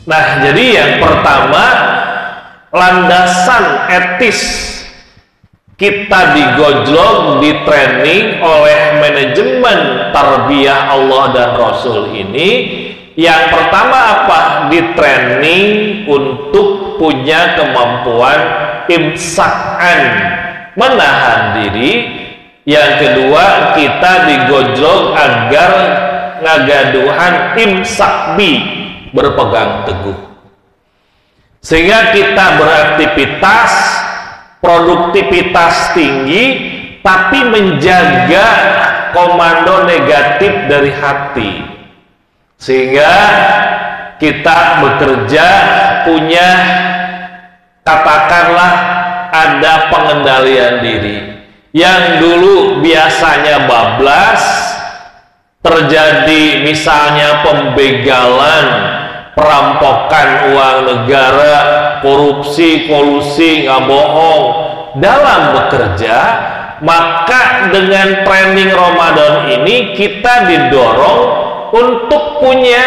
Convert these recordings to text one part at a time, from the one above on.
Nah, jadi yang pertama, landasan etis kita digojlok, di training oleh manajemen tarbiyah Allah dan Rasul ini. Yang pertama apa? Di training untuk punya kemampuan imsakan, menahan diri. Yang kedua, kita digojlok agar ngagaduhan imsakbi, berpegang teguh, sehingga kita beraktivitas produktivitas tinggi, tapi menjaga komando negatif dari hati, sehingga kita bekerja punya, katakanlah, ada pengendalian diri. Yang dulu biasanya bablas, terjadi misalnya pembegalan, perampokan uang negara, korupsi, kolusi, nggak bohong dalam bekerja, maka dengan training Ramadan ini kita didorong untuk punya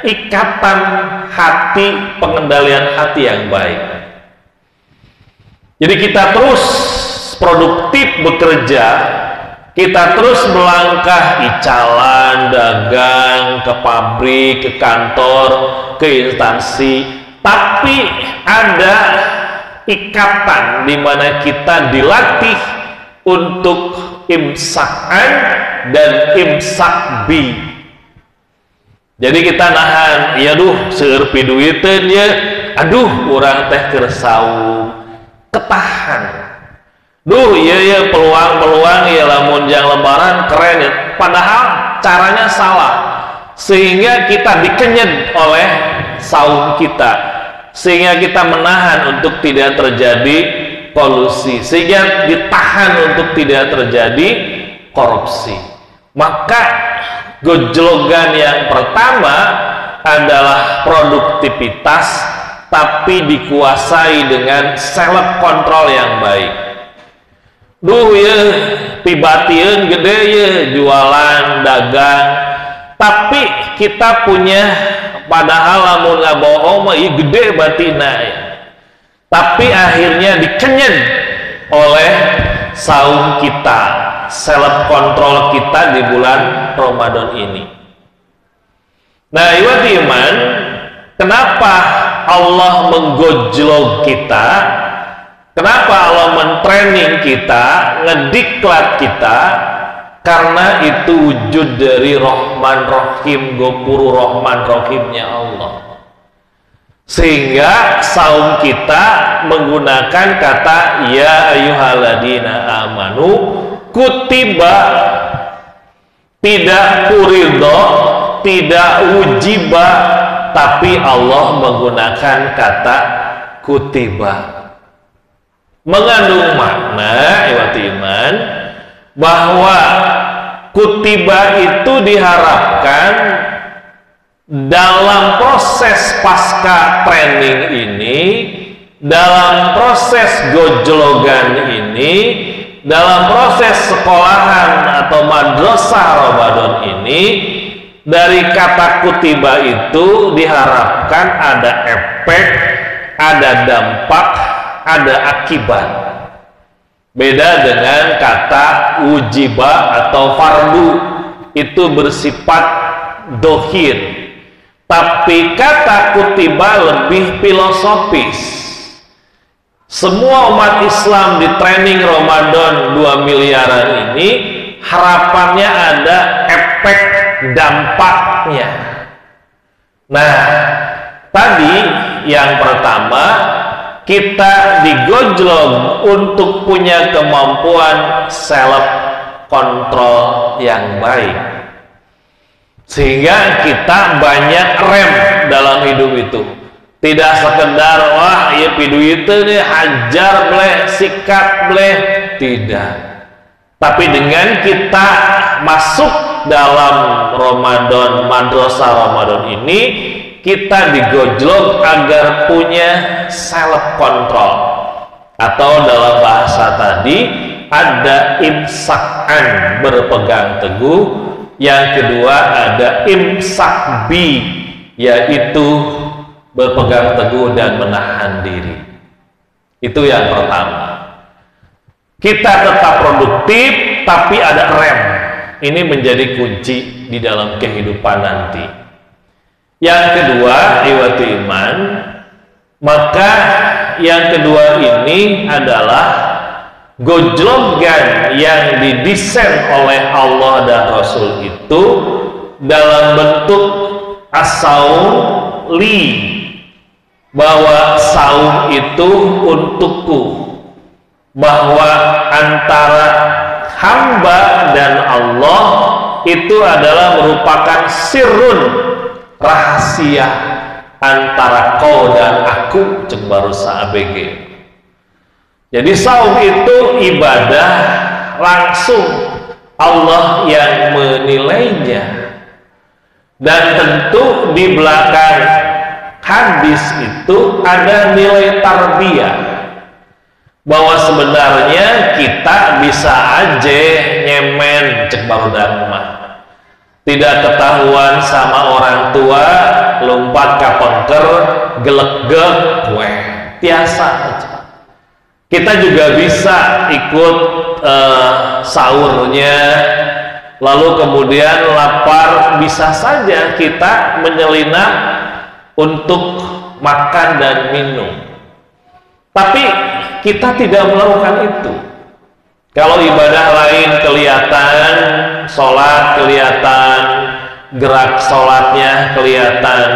ikatan hati, pengendalian hati yang baik. Jadi kita terus produktif bekerja, kita terus melangkah icalan, dagang, ke pabrik, ke kantor, ke instansi, tapi ada ikatan di mana kita dilatih untuk imsakan dan imsakbi. Jadi kita nahan, ya duh, seueur piduiteun ya, aduh, urang teh keur saum, ketahan. Duh, iya peluang ya lamun jang lebaran keren ya, padahal caranya salah, sehingga kita dikenyed oleh saum kita, sehingga kita menahan untuk tidak terjadi kolusi, sehingga ditahan untuk tidak terjadi korupsi. Maka gojlogan yang pertama adalah produktivitas, tapi dikuasai dengan self control yang baik. Duh ya, pibatieun gede ya, jualan, dagang, tapi kita punya, padahal lamun nggak bohong mah iya gede batina ya, tapi akhirnya dikenyed oleh saum kita, self control kita di bulan Ramadan ini. Nah, iwati iman, kenapa Allah menggojlok kita? Kenapa Allah mentraining kita, ngediklat kita? Karena itu wujud dari Rahman Rahim, Gopuru Rahman Rahimnya Allah. Sehingga saum kita menggunakan kata ya ayyuhalladzina amanu kutiba, tidak kuridho, tidak wujiba, tapi Allah menggunakan kata kutiba, mengandung makna iwati iman bahwa kutiba itu diharapkan dalam proses pasca training ini, dalam proses gojlogan ini, dalam proses sekolahan atau madrasah Ramadan ini, dari kata kutiba itu diharapkan ada efek, ada dampak, ada akibat. Beda dengan kata wujiba atau fardu, itu bersifat dohir, tapi kata kutiba lebih filosofis. Semua umat Islam di training Ramadan 2 miliaran ini harapannya ada efek dampaknya. Nah, tadi yang pertama, kita digojlok untuk punya kemampuan self control yang baik, sehingga kita banyak rem dalam hidup itu. Tidak sekedar wah ya pidu itu nih hajar bleh, sikat bleh, tidak. Tapi dengan kita masuk dalam Ramadan, madrasah Ramadan ini, kita digojlok agar punya self control, atau dalam bahasa tadi ada imsakan, berpegang teguh. Yang kedua ada imsakbi, yaitu berpegang teguh dan menahan diri. Itu yang pertama. Kita tetap produktif, tapi ada rem. Ini menjadi kunci di dalam kehidupan nanti. Yang kedua, iwati iman, maka yang kedua ini adalah gojlogan yang didesain oleh Allah dan Rasul itu dalam bentuk as-saum li, bahwa saum itu untukku, bahwa antara hamba dan Allah itu adalah merupakan sirrun, rahasia antara kau dan aku, cek barusa ABG. Jadi saum itu ibadah langsung, Allah yang menilainya. Dan tentu di belakang hadis itu ada nilai tarbiyah, bahwa sebenarnya kita bisa aja nyemen cek barudak mah, tidak ketahuan sama orang tua, lompat ke pengker, gelek-gelek, biasa aja. Kita juga bisa ikut sahurnya, lalu kemudian lapar, bisa saja kita menyelinap untuk makan dan minum. Tapi kita tidak melakukan itu. Kalau ibadah lain kelihatan, sholat kelihatan, gerak sholatnya kelihatan.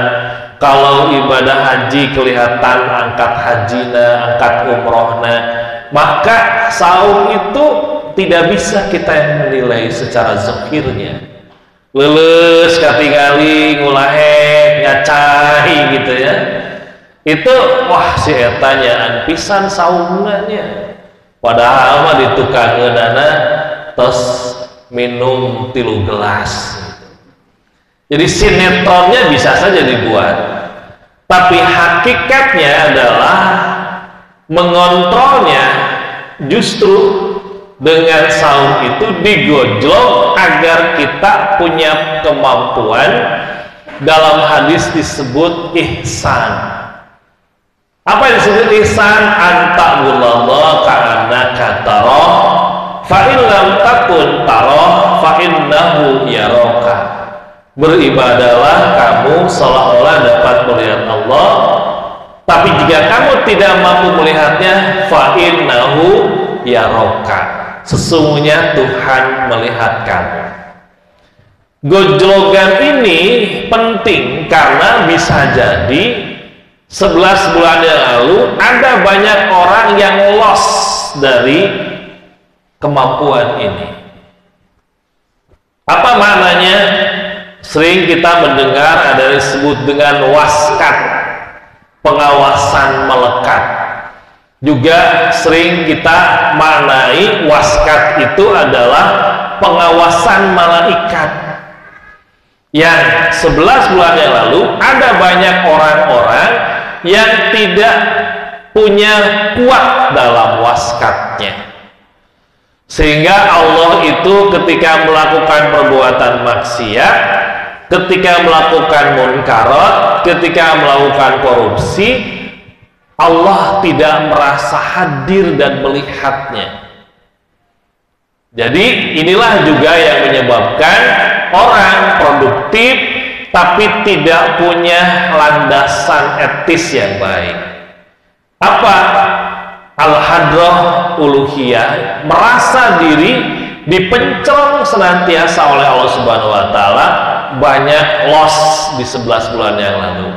Kalau ibadah haji kelihatan, angkat hajina, angkat umrohna. Maka saum itu tidak bisa kita menilai secara zahirnya. Leles katingali ngulahe ngacai gitu ya. Itu wah si etanya pisan saumnanya. Padahal mah ditukangeunana tos minum 3 gelas. Jadi sinetronnya bisa saja dibuat, tapi hakikatnya adalah mengontrolnya justru dengan saum itu digojlok agar kita punya kemampuan. Dalam hadis disebut ihsan. Apa yang disebut ihsan? Anta'budallaha ka'annaka tarah, fa in lam takun tarah fa innahu yaraka. Beribadahlah kamu seolah-olah dapat melihat Allah, tapi jika kamu tidak mampu melihatnya, fa innahu yaraka, sesungguhnya Tuhan melihat kamu. Gojlogan ini penting karena bisa jadi 11 bulan yang lalu ada banyak orang yang lost dari kemampuan ini. Apa maknanya? Sering kita mendengar ada disebut dengan waskat, pengawasan melekat. Juga sering kita maknai waskat itu adalah pengawasan malaikat. Yang 11 bulan yang lalu ada banyak orang-orang yang tidak punya kuat dalam waskatnya, sehingga Allah itu ketika melakukan perbuatan maksiat, ketika melakukan munkarat, ketika melakukan korupsi, Allah tidak merasa hadir dan melihatnya. Jadi inilah juga yang menyebabkan orang produktif tapi tidak punya landasan etis yang baik. Apa? Al-hadrah uluhiyah, merasa diri dipencong senantiasa oleh Allah Subhanahu wa taala, banyak loss di 11 bulan yang lalu.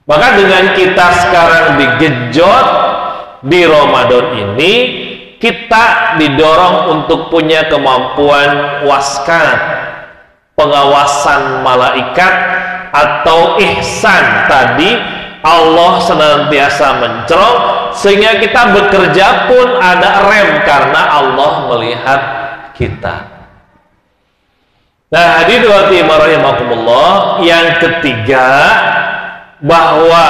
Maka dengan kita sekarang digejot di Ramadan ini, kita didorong untuk punya kemampuan waskat, pengawasan malaikat atau ihsan tadi. Allah senantiasa mencerong sehingga kita bekerja pun ada rem karena Allah melihat kita. Nah, hadirin wa rahimakumullah, yang ketiga, bahwa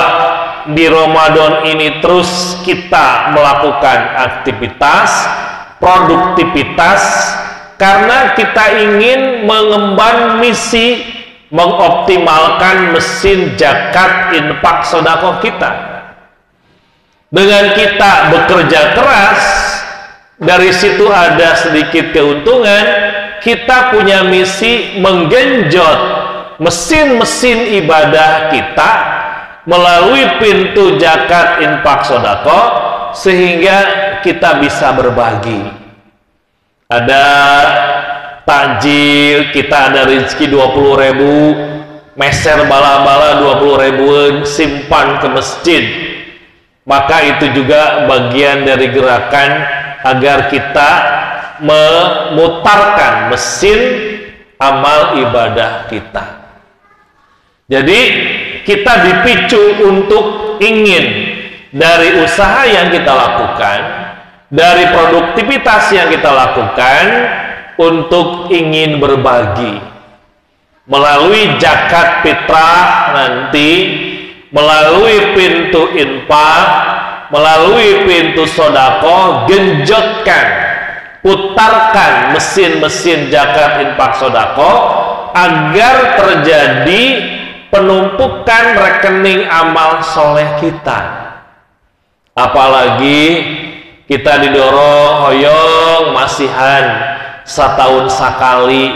di Ramadan ini terus kita melakukan aktivitas, produktivitas, karena kita ingin mengemban misi mengoptimalkan mesin zakat infak sedekah kita. Dengan kita bekerja keras, dari situ ada sedikit keuntungan, kita punya misi menggenjot mesin-mesin ibadah kita melalui pintu zakat infak sedekah, sehingga kita bisa berbagi. Ada takjil, kita ada rezeki 20.000, meser bala-bala 20.000 simpan ke masjid, maka itu juga bagian dari gerakan agar kita memutarkan mesin amal ibadah kita. Jadi kita dipicu untuk ingin dari usaha yang kita lakukan, dari produktivitas yang kita lakukan, untuk ingin berbagi melalui zakat fitrah nanti, melalui pintu infak, melalui pintu sedekah. Genjotkan, putarkan mesin-mesin zakat infak sedekah agar terjadi penumpukan rekening amal soleh kita. Apalagi kita didorong hoyong masihan setahun sekali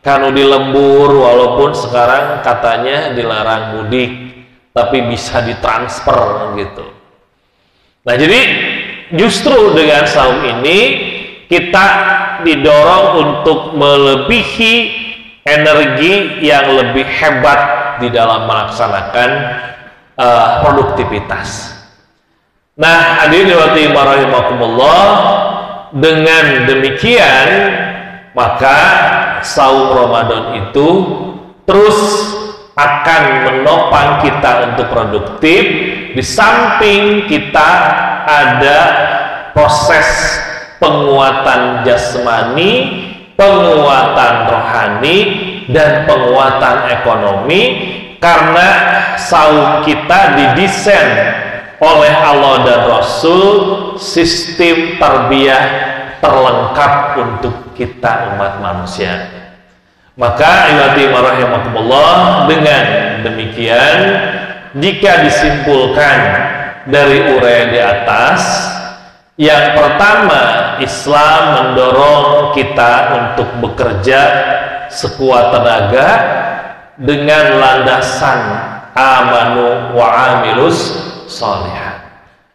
kanu di lembur, walaupun sekarang katanya dilarang mudik, tapi bisa ditransfer gitu. Nah, jadi justru dengan saum ini kita didorong untuk melebihi energi yang lebih hebat di dalam melaksanakan produktivitas. Nah, hadirin rahimakumullah, dengan demikian maka saum Ramadan itu terus akan menopang kita untuk produktif, di samping kita ada proses penguatan jasmani, penguatan rohani, dan penguatan ekonomi, karena saum kita didesain oleh Allah dan Rasul sistem tarbiyah terlengkap untuk kita umat manusia. Maka rahimakumullah, dengan demikian jika disimpulkan dari uraian di atas, yang pertama, Islam mendorong kita untuk bekerja sekuat tenaga dengan landasan amanu wa amilus sholihat.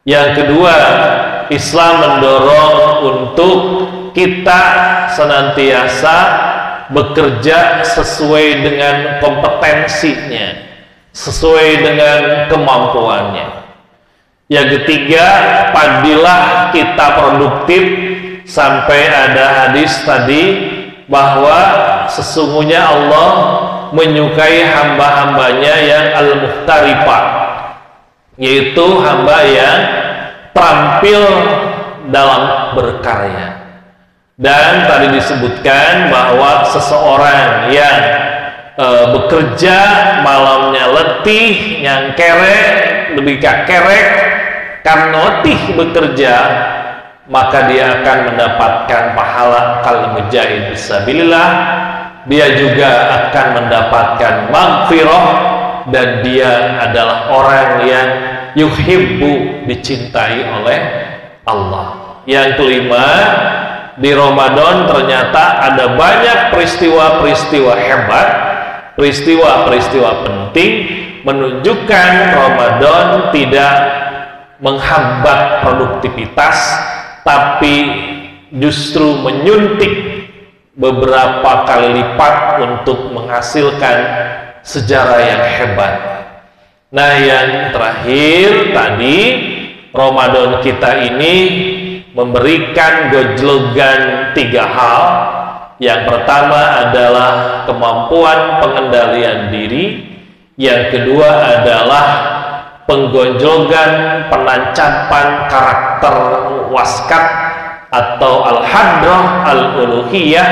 Yang kedua, Islam mendorong untuk kita senantiasa bekerja sesuai dengan kompetensinya, sesuai dengan kemampuannya. Yang ketiga, padilah kita produktif, sampai ada hadis tadi bahwa sesungguhnya Allah menyukai hamba-hambanya yang al-muhtarifah, yaitu hamba yang terampil dalam berkarya. Dan tadi disebutkan bahwa seseorang yang bekerja malamnya letih, yang kerek, lebih kerek karena letih bekerja, maka dia akan mendapatkan pahala kal mujahid fisabilillah. Dia juga akan mendapatkan maghfirah, dan dia adalah orang yang yuhibbu, dicintai oleh Allah. Yang kelima, di Ramadan ternyata ada banyak peristiwa-peristiwa hebat, peristiwa-peristiwa penting, menunjukkan Ramadan tidak menghambat produktivitas, tapi justru menyuntik beberapa kali lipat untuk menghasilkan sejarah yang hebat. Nah, yang terakhir tadi, Ramadan kita ini memberikan gojlogan 3 hal. Yang pertama adalah kemampuan pengendalian diri, yang kedua adalah penggonjogan penancapan karakter waskat atau al-hadrah al-uluhiyah,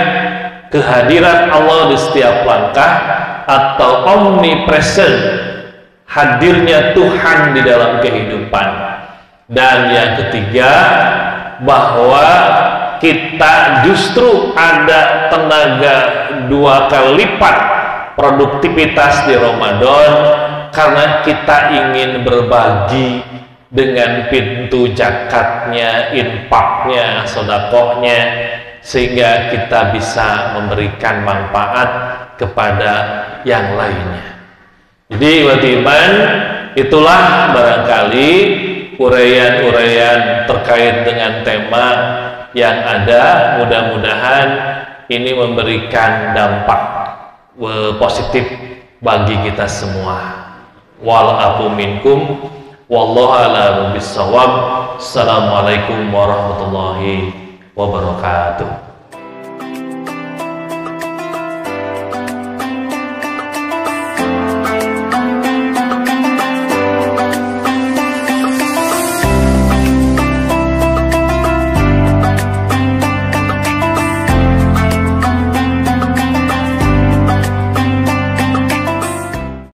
kehadiran Allah di setiap langkah, atau omnipresent, hadirnya Tuhan di dalam kehidupan. Dan yang ketiga, bahwa kita justru ada tenaga 2 kali lipat produktivitas di Ramadan karena kita ingin berbagi dengan pintu zakatnya, infaknya, sedekahnya, sehingga kita bisa memberikan manfaat kepada yang lainnya. Jadi iman, itulah barangkali uraian-uraian terkait dengan tema yang ada. Mudah-mudahan ini memberikan dampak positif bagi kita semua. Wal afu minkum wallahu a'lam bissawab. Assalamualaikum warahmatullahi wabarakatuh.